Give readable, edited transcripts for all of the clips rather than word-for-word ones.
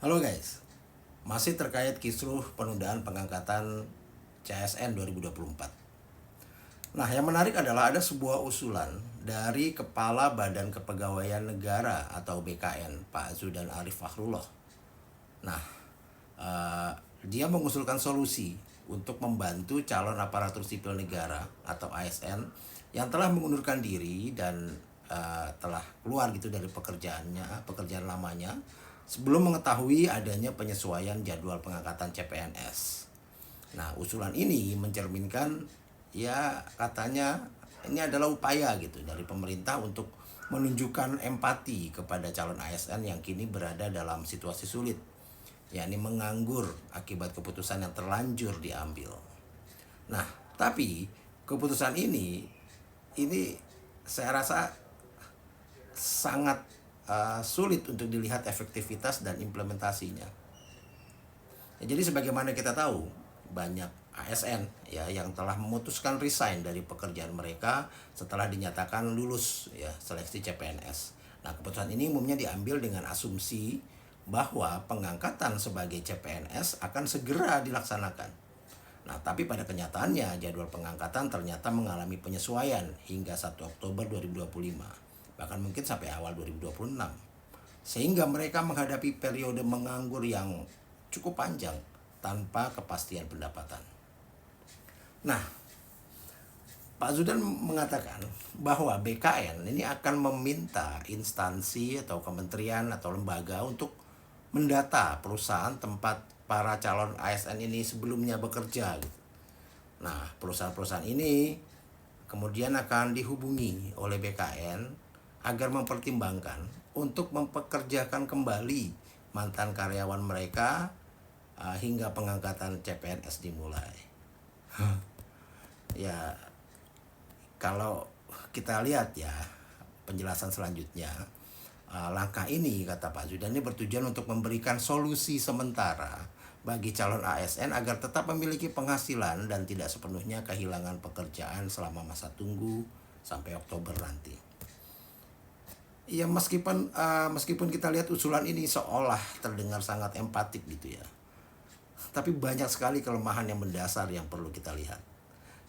Halo guys, masih terkait kisruh penundaan pengangkatan CSN 2024. Nah, yang menarik adalah ada sebuah usulan dari Kepala Badan Kepegawaian Negara atau BKN, Pak Zudan Arif Fakhrullah. Nah, eh, dia mengusulkan solusi untuk membantu calon aparatur sipil negara atau ASN yang telah mengundurkan diri dan telah keluar gitu dari pekerjaan lamanya sebelum mengetahui adanya penyesuaian jadwal pengangkatan CPNS. Nah, usulan ini mencerminkan ya katanya ini adalah upaya gitu dari pemerintah untuk menunjukkan empati kepada calon ASN yang kini berada dalam situasi sulit, yakni menganggur akibat keputusan yang terlanjur diambil. Nah, tapi keputusan ini saya rasa sangat sulit untuk dilihat efektivitas dan implementasinya. Ya, jadi sebagaimana kita tahu, banyak ASN ya yang telah memutuskan resign dari pekerjaan mereka setelah dinyatakan lulus ya seleksi CPNS. Nah, keputusan ini umumnya diambil dengan asumsi bahwa pengangkatan sebagai CPNS akan segera dilaksanakan. Nah, tapi pada kenyataannya jadwal pengangkatan ternyata mengalami penyesuaian hingga 1 Oktober 2025, bahkan mungkin sampai awal 2026. Sehingga mereka menghadapi periode menganggur yang cukup panjang tanpa kepastian pendapatan. Nah, Pak Zudan mengatakan bahwa BKN ini akan meminta instansi atau kementerian atau lembaga untuk mendata perusahaan tempat para calon ASN ini sebelumnya bekerja. Nah, perusahaan-perusahaan ini kemudian akan dihubungi oleh BKN agar mempertimbangkan untuk mempekerjakan kembali mantan karyawan mereka hingga pengangkatan CPNS dimulai. Ya, kalau kita lihat ya penjelasan selanjutnya, langkah ini kata Pak Zudan ini bertujuan untuk memberikan solusi sementara bagi calon ASN agar tetap memiliki penghasilan dan tidak sepenuhnya kehilangan pekerjaan selama masa tunggu sampai Oktober nanti. Ya meskipun kita lihat usulan ini seolah terdengar sangat empatik gitu ya, tapi banyak sekali kelemahan yang mendasar yang perlu kita lihat.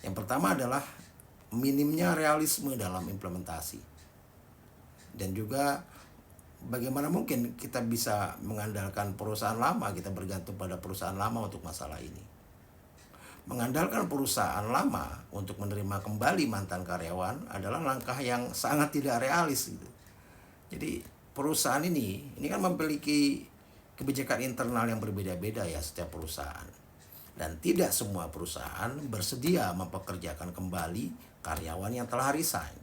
Yang pertama adalah minimnya realisme dalam implementasi. Dan juga bagaimana mungkin kita bisa mengandalkan perusahaan lama, kita bergantung pada perusahaan lama untuk masalah ini. Mengandalkan perusahaan lama untuk menerima kembali mantan karyawan adalah langkah yang sangat tidak realis gitu. Jadi perusahaan ini kan memiliki kebijakan internal yang berbeda-beda ya setiap perusahaan. Dan tidak semua perusahaan bersedia mempekerjakan kembali karyawan yang telah resign.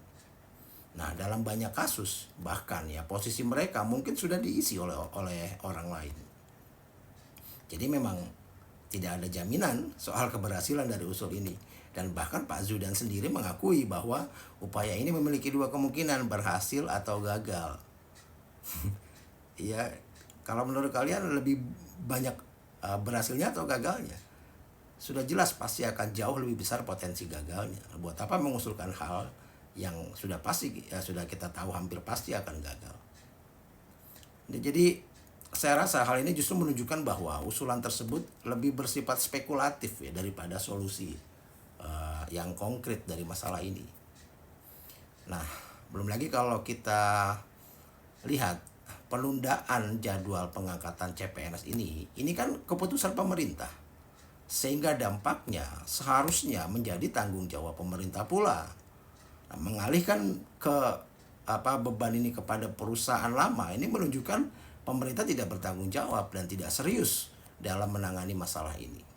Nah, dalam banyak kasus bahkan ya posisi mereka mungkin sudah diisi oleh orang lain. Jadi memang tidak ada jaminan soal keberhasilan dari usul ini. Dan bahkan Pak Zudan sendiri mengakui bahwa upaya ini memiliki dua kemungkinan, berhasil atau gagal. Ya, kalau menurut kalian lebih banyak berhasilnya atau gagalnya? Sudah jelas pasti akan jauh lebih besar potensi gagalnya. Buat apa mengusulkan hal yang sudah sudah kita tahu hampir pasti akan gagal. Jadi saya rasa hal ini justru menunjukkan bahwa usulan tersebut lebih bersifat spekulatif ya daripada solusi yang konkret dari masalah ini. Nah, belum lagi kalau kita lihat penundaan jadwal pengangkatan CPNS ini kan keputusan pemerintah, sehingga dampaknya seharusnya menjadi tanggung jawab pemerintah pula. Nah, mengalihkan ke beban ini kepada perusahaan lama ini menunjukkan pemerintah tidak bertanggung jawab dan tidak serius dalam menangani masalah ini.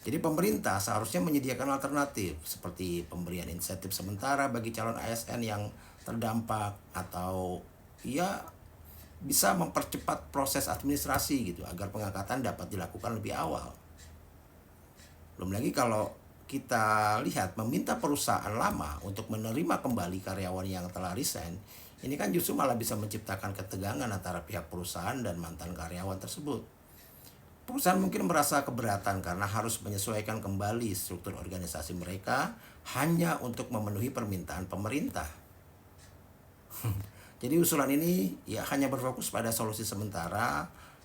Jadi pemerintah seharusnya menyediakan alternatif seperti pemberian insentif sementara bagi calon ASN yang terdampak atau ya bisa mempercepat proses administrasi gitu agar pengangkatan dapat dilakukan lebih awal. Belum lagi kalau kita lihat meminta perusahaan lama untuk menerima kembali karyawan yang telah resign, ini kan justru malah bisa menciptakan ketegangan antara pihak perusahaan dan mantan karyawan tersebut. Perusahaan mungkin merasa keberatan karena harus menyesuaikan kembali struktur organisasi mereka hanya untuk memenuhi permintaan pemerintah. Jadi usulan ini ya hanya berfokus pada solusi sementara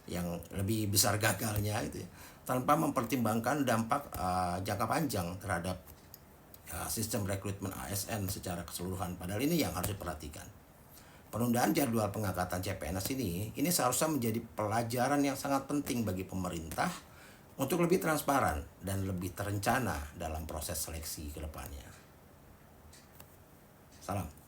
yang lebih besar gagalnya gitu ya, tanpa mempertimbangkan dampak jangka panjang terhadap sistem rekrutmen ASN secara keseluruhan. Padahal ini yang harus diperhatikan. Penundaan jadwal pengangkatan CPNS ini seharusnya menjadi pelajaran yang sangat penting bagi pemerintah untuk lebih transparan dan lebih terencana dalam proses seleksi ke depannya. Salam.